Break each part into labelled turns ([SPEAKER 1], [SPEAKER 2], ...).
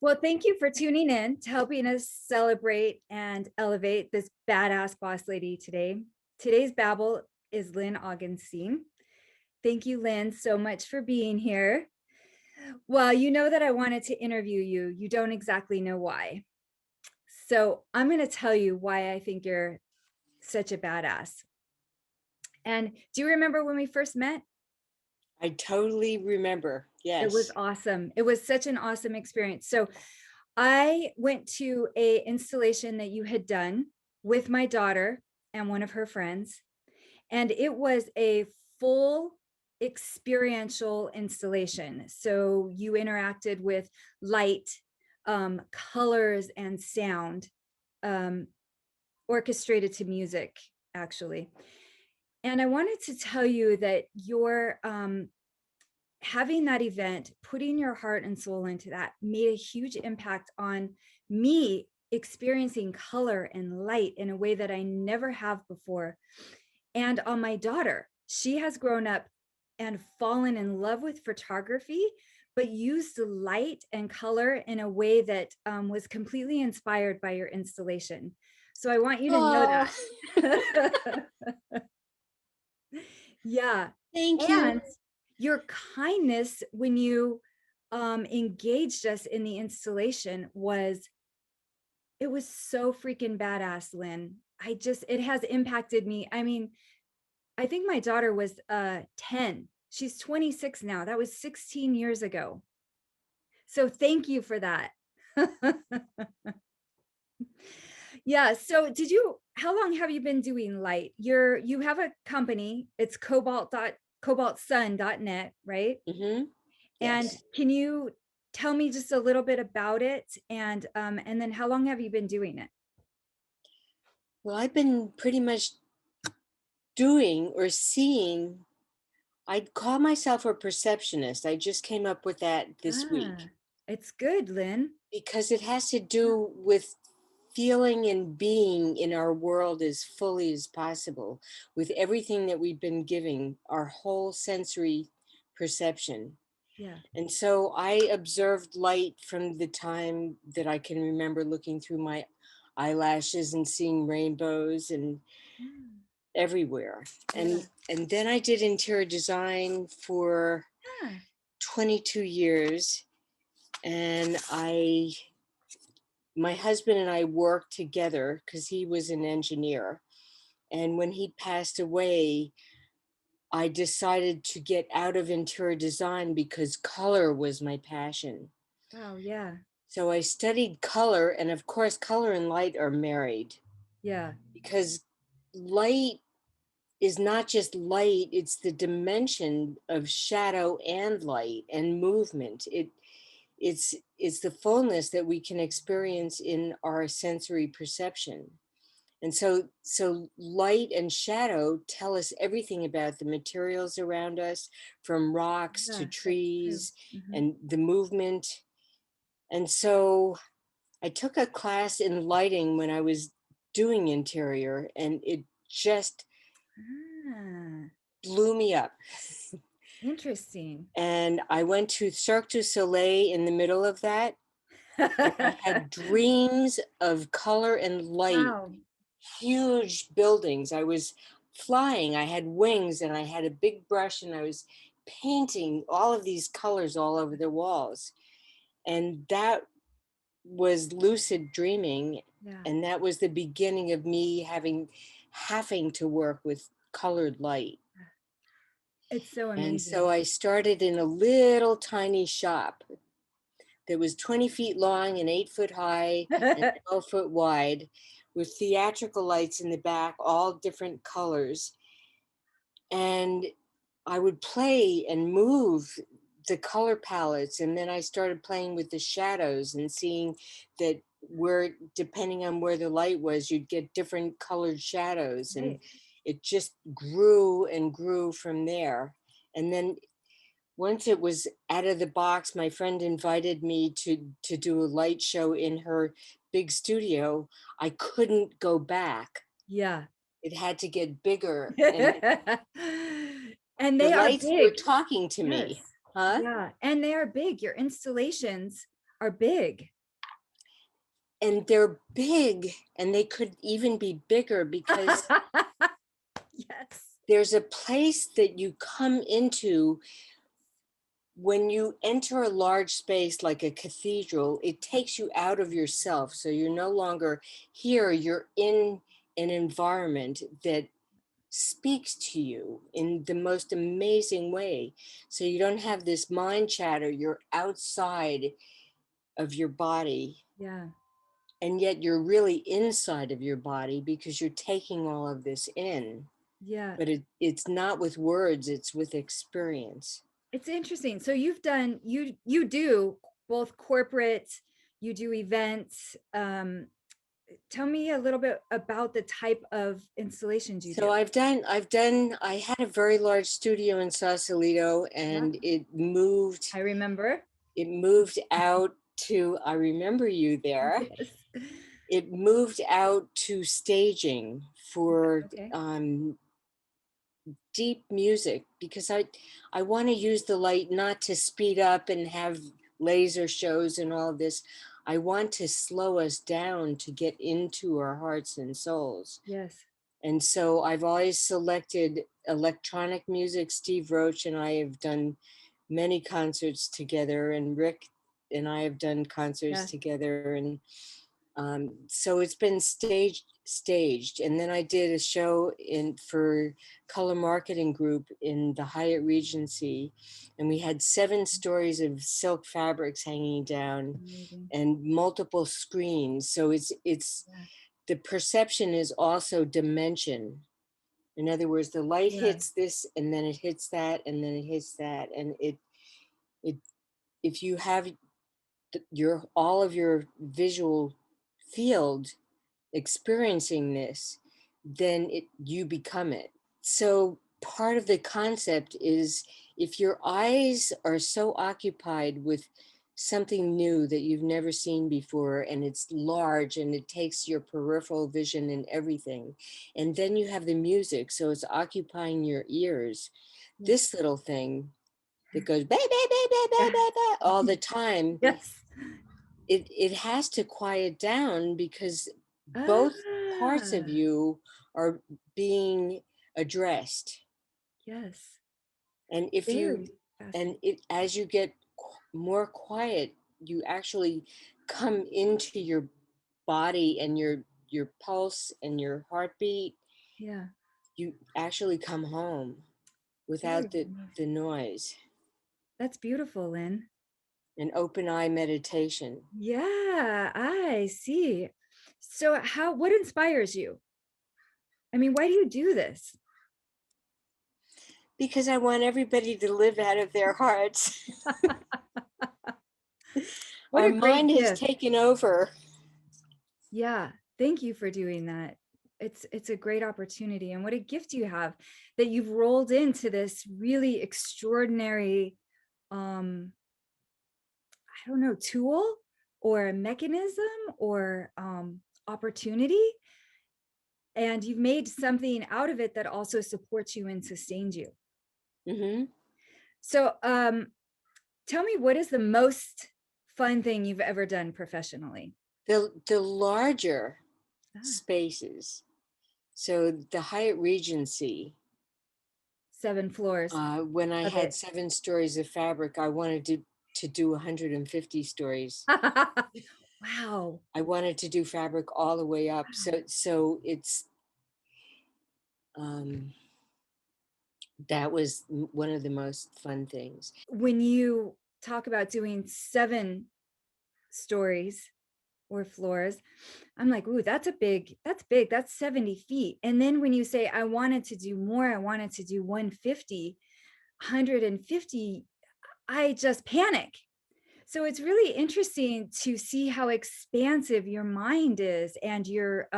[SPEAKER 1] Well, thank you for tuning in to helping us celebrate and elevate this badass boss lady today. Today's Babel is Lynn Augenstein. Thank you, Lynn, so much for being here. Well, you know that I wanted to interview you. You don't exactly know why. So I'm going to tell you why I think you're such a badass. And do you remember when we first met?
[SPEAKER 2] I totally remember.
[SPEAKER 1] It was
[SPEAKER 2] Yes.
[SPEAKER 1] awesome. It was such an awesome experience. So I went to a installation that you had done with my daughter and one of her friends, and it was a full experiential installation. So you interacted with light, colors, and sound, um, orchestrated to music, actually. And I wanted to tell you that your having that event, putting your heart and soul into that made a huge impact on me experiencing color and light in a way that I never have before. And on my daughter, she has grown up and fallen in love with photography, but used the light and color in a way that was completely inspired by your installation. So I want you to know
[SPEAKER 2] Oh,
[SPEAKER 1] that. Yeah.
[SPEAKER 2] thank you.
[SPEAKER 1] And your kindness when you engaged us in the installation was, it was so freaking badass, Lynn. It has impacted me. I mean, I think my daughter was 10. She's 26 now. That was 16 years ago. So thank you for that. Yeah. So how long have you been doing light? You have a company, it's cobaltsun.net, right?
[SPEAKER 2] Hmm.
[SPEAKER 1] And
[SPEAKER 2] Yes.
[SPEAKER 1] can you tell me just a little bit about it? And then how long have you been doing it?
[SPEAKER 2] Well, I've been pretty much doing or seeing, I'd call myself a perceptionist. I just came up with that this week
[SPEAKER 1] Ah, it's good, Lynn.
[SPEAKER 2] because it has to do with feeling and being in our world as fully as possible with everything that we've been giving, our whole sensory perception.
[SPEAKER 1] Yeah.
[SPEAKER 2] And so I observed light from the time that I can remember, looking through my eyelashes and seeing rainbows and
[SPEAKER 1] Mm,
[SPEAKER 2] everywhere.
[SPEAKER 1] yeah.
[SPEAKER 2] And then I did interior design for
[SPEAKER 1] Ah,
[SPEAKER 2] 22 years, and I my husband and I worked together because he was an engineer. And when he passed away, I decided to get out of interior design because color was my passion.
[SPEAKER 1] wow. Yeah.
[SPEAKER 2] So I studied color, and of course, color and light are married
[SPEAKER 1] Yeah.
[SPEAKER 2] because light is not just light, it's the dimension of shadow and light and movement. It's the fullness that we can experience in our sensory perception. And so light and shadow tell us everything about the materials around us, from rocks to
[SPEAKER 1] Yeah. That's true.
[SPEAKER 2] trees
[SPEAKER 1] Hmm.
[SPEAKER 2] and the movement. And so I took a class in lighting when I was doing interior, and it just
[SPEAKER 1] Ah,
[SPEAKER 2] blew me up.
[SPEAKER 1] interesting.
[SPEAKER 2] And I went to Cirque du Soleil in the middle of that, and I had dreams of color and light,
[SPEAKER 1] Wow.
[SPEAKER 2] huge buildings. I was flying, I had wings, and I had a big brush, and I was painting all of these colors all over the walls. And that was lucid dreaming,
[SPEAKER 1] Yeah.
[SPEAKER 2] and that was the beginning of me having to work with colored light.
[SPEAKER 1] It's so
[SPEAKER 2] And so
[SPEAKER 1] amazing.
[SPEAKER 2] I started in a little tiny shop that was 20 feet long and 8 foot high and 12 foot wide, with theatrical lights in the back, all different colors. And I would play and move the color palettes, and then I started playing with the shadows and seeing that, where depending on where the light was, you'd get different colored shadows, and
[SPEAKER 1] Right.
[SPEAKER 2] it just grew and grew from there. And then once it was out of the box, my friend invited me to do a light show in her big studio. I couldn't go back.
[SPEAKER 1] Yeah.
[SPEAKER 2] It had to get bigger, and
[SPEAKER 1] And
[SPEAKER 2] the
[SPEAKER 1] they are
[SPEAKER 2] lights were
[SPEAKER 1] big.
[SPEAKER 2] talking to
[SPEAKER 1] Yes.
[SPEAKER 2] me. Huh?
[SPEAKER 1] Yeah. And they are big. Your installations are big.
[SPEAKER 2] and they're big, and they could even be bigger because
[SPEAKER 1] Yes.
[SPEAKER 2] there's a place that you come into when you enter a large space like a cathedral. It takes you out of yourself. So you're no longer here, you're in an environment that speaks to you in the most amazing way. So you don't have this mind chatter, you're outside of your body,
[SPEAKER 1] Yeah.
[SPEAKER 2] and yet you're really inside of your body because you're taking all of this in.
[SPEAKER 1] Yeah.
[SPEAKER 2] But it's not with words, it's with experience.
[SPEAKER 1] It's interesting. So you've done, you do both corporate, you do events. Tell me a little bit about the type of installations you
[SPEAKER 2] So
[SPEAKER 1] do.
[SPEAKER 2] I had a very large studio in Sausalito,
[SPEAKER 1] Yeah,
[SPEAKER 2] and
[SPEAKER 1] I remember.
[SPEAKER 2] it moved out to, I remember you there.
[SPEAKER 1] Yes.
[SPEAKER 2] It moved out to staging for
[SPEAKER 1] Okay.
[SPEAKER 2] deep music, because I want to use the light not to speed up and have laser shows and all this. I want to slow us down to get into our hearts and souls.
[SPEAKER 1] Yes.
[SPEAKER 2] And so I've always selected electronic music. Steve Roach and I have done many concerts together, and Rick and I have done concerts
[SPEAKER 1] Yeah.
[SPEAKER 2] together. And so it's been staged. And then I did a show for Color Marketing Group in the Hyatt Regency, and we had 7 stories of silk fabrics hanging down
[SPEAKER 1] Amazing.
[SPEAKER 2] and multiple screens. So it's
[SPEAKER 1] Yeah.
[SPEAKER 2] the perception is also dimension. In other words, the light
[SPEAKER 1] Yeah.
[SPEAKER 2] hits this, and then it hits that, and then it hits that, and it if you have your all of your visual field experiencing this, then you become it. So part of the concept is, if your eyes are so occupied with something new that you've never seen before, and it's large and it takes your peripheral vision and everything, and then you have the music, so it's occupying your ears,
[SPEAKER 1] Yeah.
[SPEAKER 2] this little thing that goes ba, ba, ba, ba, ba, ba, ba, all the time,
[SPEAKER 1] Yes.
[SPEAKER 2] it has to quiet down, because both parts of
[SPEAKER 1] Ah,
[SPEAKER 2] you are being addressed.
[SPEAKER 1] yes.
[SPEAKER 2] And if you
[SPEAKER 1] Very
[SPEAKER 2] and
[SPEAKER 1] fascinating.
[SPEAKER 2] it as you get more quiet, you actually come into your body, and your pulse and your heartbeat,
[SPEAKER 1] Yeah.
[SPEAKER 2] you actually come home
[SPEAKER 1] Very
[SPEAKER 2] without
[SPEAKER 1] nice.
[SPEAKER 2] the noise.
[SPEAKER 1] That's beautiful, Lynn.
[SPEAKER 2] An open eye meditation.
[SPEAKER 1] Yeah, I see. So what inspires you? I mean, why do you do this?
[SPEAKER 2] Because I want everybody to live out of their hearts.
[SPEAKER 1] What
[SPEAKER 2] Our
[SPEAKER 1] a great
[SPEAKER 2] mind has
[SPEAKER 1] gift.
[SPEAKER 2] taken over.
[SPEAKER 1] Yeah, thank you for doing that. It's a great opportunity, and what a gift you have that you've rolled into this really extraordinary I don't know, tool or a mechanism or opportunity, and you've made something out of it that also supports you and sustains you.
[SPEAKER 2] Hmm.
[SPEAKER 1] So tell me, what is the most fun thing you've ever done professionally?
[SPEAKER 2] The larger
[SPEAKER 1] Ah,
[SPEAKER 2] spaces. So the Hyatt Regency,
[SPEAKER 1] 7 floors
[SPEAKER 2] when I
[SPEAKER 1] of
[SPEAKER 2] had
[SPEAKER 1] it.
[SPEAKER 2] 7 stories of fabric, I wanted to do 150 stories.
[SPEAKER 1] Wow.
[SPEAKER 2] I wanted to do fabric all the way up. So it's um, that was one of the most fun things.
[SPEAKER 1] When you talk about doing 7 stories or floors, I'm like, ooh, that's big, that's 70 feet. And then when you say, I wanted to do more, I wanted to do 150, 150, I just panic. So it's really interesting to see how expansive your mind is, and your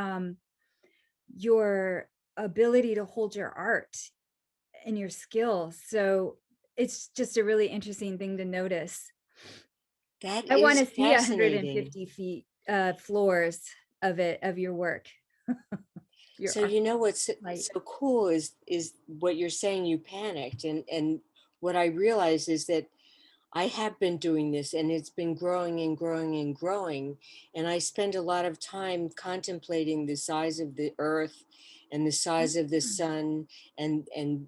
[SPEAKER 1] ability to hold your art and your skills. So it's just a really interesting thing to notice.
[SPEAKER 2] That
[SPEAKER 1] I want
[SPEAKER 2] is
[SPEAKER 1] to see
[SPEAKER 2] fascinating.
[SPEAKER 1] 150 feet floors of your work, your
[SPEAKER 2] So
[SPEAKER 1] art
[SPEAKER 2] you know what's
[SPEAKER 1] light.
[SPEAKER 2] so cool is what you're saying. You panicked, and what I realized is that I have been doing this, and it's been growing and growing and growing. And I spend a lot of time contemplating the size of the earth and the size of the
[SPEAKER 1] Mm.
[SPEAKER 2] sun, and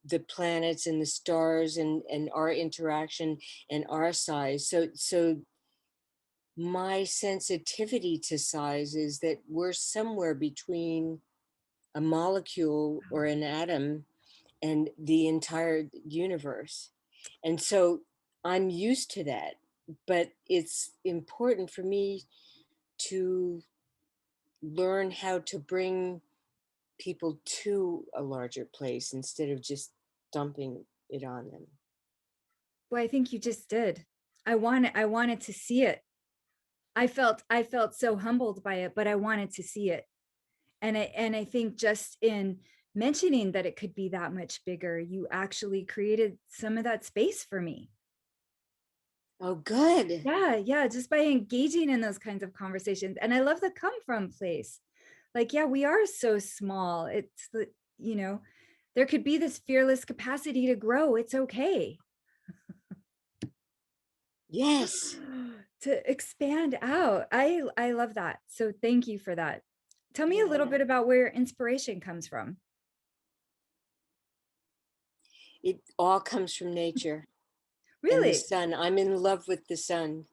[SPEAKER 2] the planets and the stars, and our interaction and our size. So my sensitivity to size is that we're somewhere between a molecule or an atom and the entire universe. And so I'm used to that, but it's important for me to learn how to bring people to a larger place instead of just dumping it on them.
[SPEAKER 1] Well, I think you just did. I wanted to see it. I felt so humbled by it, but I wanted to see it. And I think just in mentioning that it could be that much bigger, you actually created some of that space for me.
[SPEAKER 2] Oh, good.
[SPEAKER 1] Yeah, yeah, just by engaging in those kinds of conversations. And I love the come from place. Like, yeah, we are so small. It's the, you know, there could be this fearless capacity to grow. It's okay
[SPEAKER 2] Yes.
[SPEAKER 1] to expand out. I love that. So thank you for that. Tell me a little
[SPEAKER 2] Yeah.
[SPEAKER 1] bit about where inspiration comes from.
[SPEAKER 2] It all comes from nature and the
[SPEAKER 1] Really?
[SPEAKER 2] sun. I'm in love with the sun.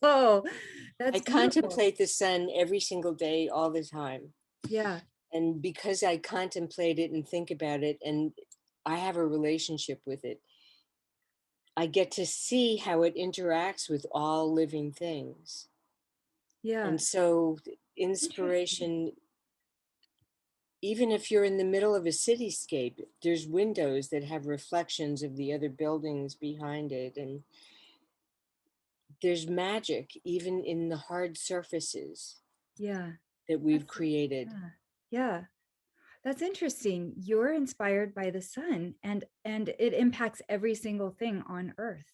[SPEAKER 1] Oh,
[SPEAKER 2] I
[SPEAKER 1] that's beautiful.
[SPEAKER 2] contemplate the sun every single day, all the time.
[SPEAKER 1] Yeah,
[SPEAKER 2] And because I contemplate it and think about it, and I have a relationship with it, I get to see how it interacts with all living things.
[SPEAKER 1] yeah.
[SPEAKER 2] And so,
[SPEAKER 1] Interesting.
[SPEAKER 2] inspiration, even if you're in the middle of a cityscape, there's windows that have reflections of the other buildings behind it. And there's magic even in the hard surfaces
[SPEAKER 1] Yeah,
[SPEAKER 2] that we've
[SPEAKER 1] that's
[SPEAKER 2] created.
[SPEAKER 1] yeah. Yeah. That's interesting. You're inspired by the sun and it impacts every single thing on earth.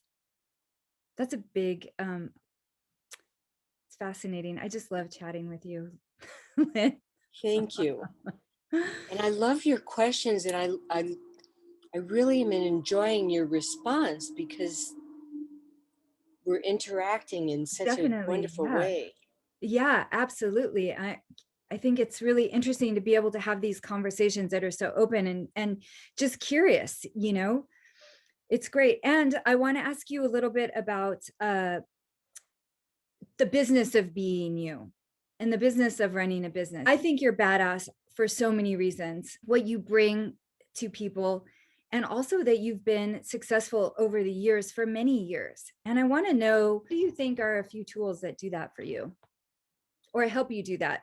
[SPEAKER 1] That's a big it's fascinating. I just love chatting with you. Lynn.
[SPEAKER 2] Thank you. And I love your questions, and I really am enjoying your response because we're interacting in such a
[SPEAKER 1] Definitely.
[SPEAKER 2] wonderful
[SPEAKER 1] Yeah.
[SPEAKER 2] way.
[SPEAKER 1] Yeah, absolutely. I think it's really interesting to be able to have these conversations that are so open and just curious, you know. It's great. And I want to ask you a little bit about the business of being you and the business of running a business. I think you're badass for so many reasons. What you bring to people and also that you've been successful over the years for many years. And I want to know, what do you think are a few tools that do that for you or help you do that?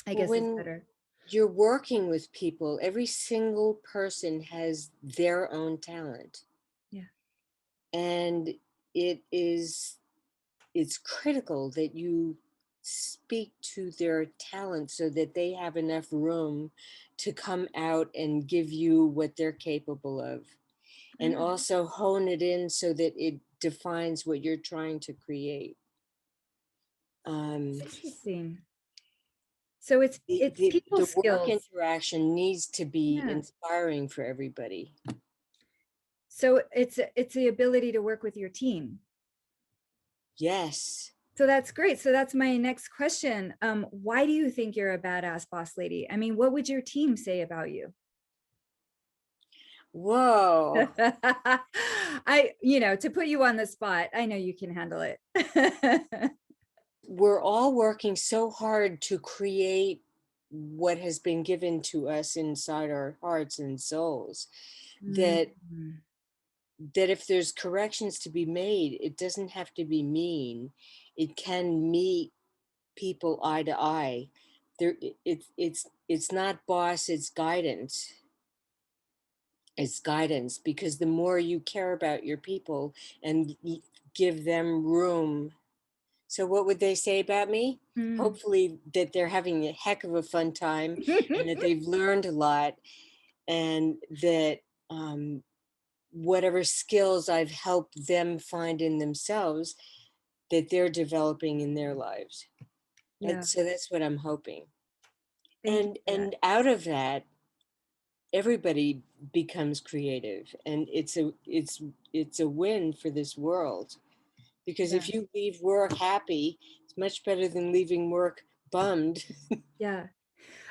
[SPEAKER 1] I
[SPEAKER 2] Well,
[SPEAKER 1] guess is
[SPEAKER 2] when
[SPEAKER 1] better.
[SPEAKER 2] you're working with people, every single person has their own talent.
[SPEAKER 1] Yeah.
[SPEAKER 2] And it is it's critical that you speak to their talent so that they have enough room to come out and give you what they're capable of, and
[SPEAKER 1] Ah,
[SPEAKER 2] also hone it in so that it defines what you're trying to create.
[SPEAKER 1] that's
[SPEAKER 2] um,
[SPEAKER 1] interesting. So it's people
[SPEAKER 2] the work
[SPEAKER 1] skills.
[SPEAKER 2] interaction needs to be
[SPEAKER 1] Yeah.
[SPEAKER 2] inspiring for everybody.
[SPEAKER 1] So it's the ability to work with your team.
[SPEAKER 2] Yes.
[SPEAKER 1] So that's great. So that's my next question. Why do you think you're a badass boss lady? I mean, what would your team say about you?
[SPEAKER 2] Whoa.
[SPEAKER 1] To put you on the spot, I know you can handle it.
[SPEAKER 2] We're all working so hard to create what has been given to us inside our hearts and souls, that
[SPEAKER 1] Mm,
[SPEAKER 2] if there's corrections to be made, it doesn't have to be mean. It can meet people eye to eye. There, it's not boss, it's guidance. It's guidance, because the more you care about your people and give them room. So what would they say about me?
[SPEAKER 1] mm.
[SPEAKER 2] Hopefully that they're having a heck of a fun time, and that they've learned a lot, and that whatever skills I've helped them find in themselves, that they're developing in their lives.
[SPEAKER 1] Yeah,
[SPEAKER 2] So that's what I'm hoping.
[SPEAKER 1] thank you
[SPEAKER 2] And
[SPEAKER 1] for that.
[SPEAKER 2] out of that, everybody becomes creative, and it's a win for this world, because
[SPEAKER 1] Yeah.
[SPEAKER 2] if you leave work happy, it's much better than leaving work bummed.
[SPEAKER 1] Yeah.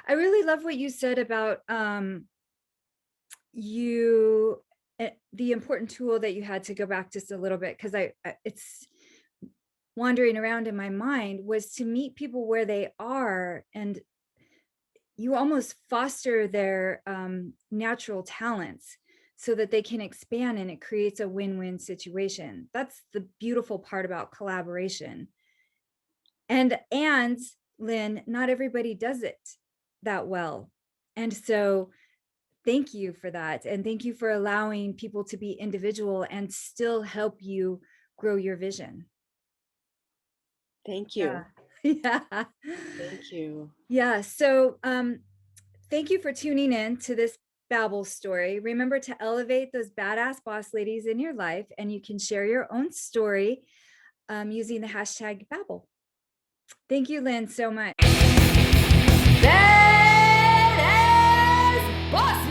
[SPEAKER 1] I really love what you said about you the important tool that you had to go back just a little bit, because it's wandering around in my mind, was to meet people where they are, and you almost foster their natural talents so that they can expand, and it creates a win-win situation. That's the beautiful part about collaboration. And Lynn, not everybody does it that well. And so thank you for that. And thank you for allowing people to be individual and still help you grow your vision.
[SPEAKER 2] Thank
[SPEAKER 1] Yeah.
[SPEAKER 2] you.
[SPEAKER 1] Yeah.
[SPEAKER 2] Thank you.
[SPEAKER 1] Yeah. So thank you for tuning in to this BABL story. Remember to elevate those badass boss ladies in your life, and you can share your own story using the hashtag BABL. Thank you, Lynn, so much. Badass boss